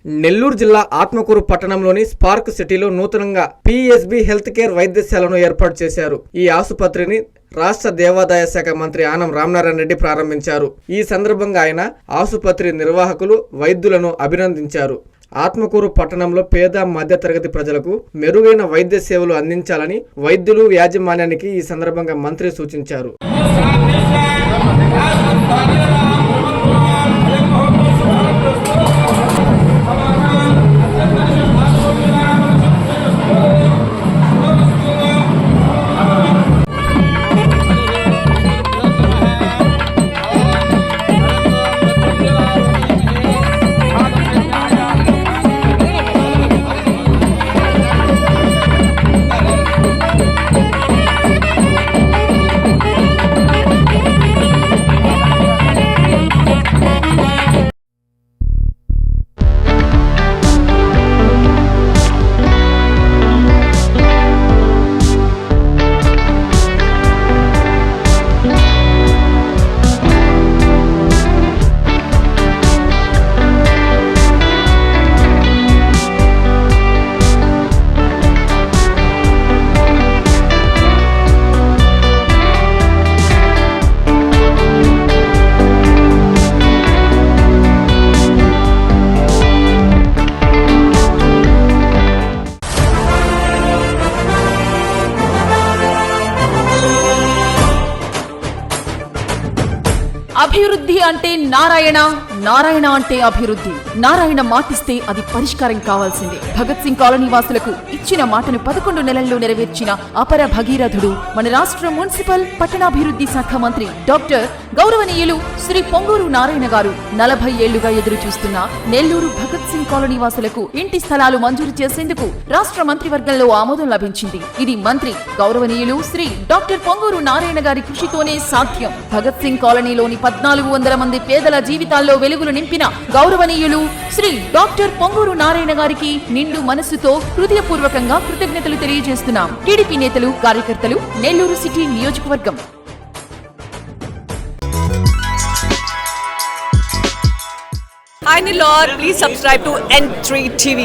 నెల్లూరు జిల్లా ఆత్మకూరు పట్టణంలోని స్పార్క్ సిటీలో నూతనంగా పిఎస్బి హెల్త్ కేర్ వైద్యశాలను ఏర్పాటు చేశారు. ఈ ఆసుపత్రిని రాష్ట్ర దేవాదాయ శాఖ మంత్రి ఆనం రామనారాయణ రెడ్డి ప్రారంభించారు. ఈ సందర్భంగా ఆయన ఆసుపత్రి నిర్వాహకులు, వైద్యులను అభినందించారు. ఆత్మకూరు పట్టణంలో పేద మధ్యతరగతి ప్రజలకు మెరుగైన వైద్య సేవలు అందించాలని వైద్యులు, యాజమాన్యానికి ఈ సందర్భంగా మంత్రి సూచించారు. అభివృద్ధి అంటే నారాయణ, నారాయణ అంటే అభివృద్ధి. నారాయణ మాటిస్తే అది పరిష్కారం కావాల్సిందే. భగత్ సింగ్ కాలనీ వాసులకు ఇచ్చిన మాటను 11 నెలల్లో నెరవేర్చిన అపర భగీరథుడు మన రాష్ట్ర మున్సిపల్ పట్టణాభివృద్ధి శాఖ మంత్రి డాక్టర్ గౌరవనీయులు శ్రీ పొంగూరు నారాయణ గారు 40 ఏళ్లుగా ఎదురు చూస్తున్న నెల్లూరు భగత్ సింగ్ కాలనీ వాసులకు ఇంటి స్థలాలు మంజూరు చేసేందుకు రాష్ట్ర మంత్రివర్గంలో ఆమోదం లభించింది. ఇది మంత్రి గౌరవనీయులు శ్రీ డాక్టర్ పొంగూరు నారాయణ గారి కృషితోనే సాధ్యం. భగత్ సింగ్ కాలనీలోని 1400 మంది పేదల జీవితాల్లో వెలుగులు నింపిన గౌరవనీయులు శ్రీ డాక్టర్ పొంగూరు నారాయణ గారికి నిండు మనస్సుతో హృదయపూర్వకంగా కృతజ్ఞతలు తెలియజేస్తున్నాం. టీడీపీ నేతలు, కార్యకర్తలు, నెల్లూరు సిటీ నియోజకవర్గం. Hi Nilor, please subscribe to N3 TV.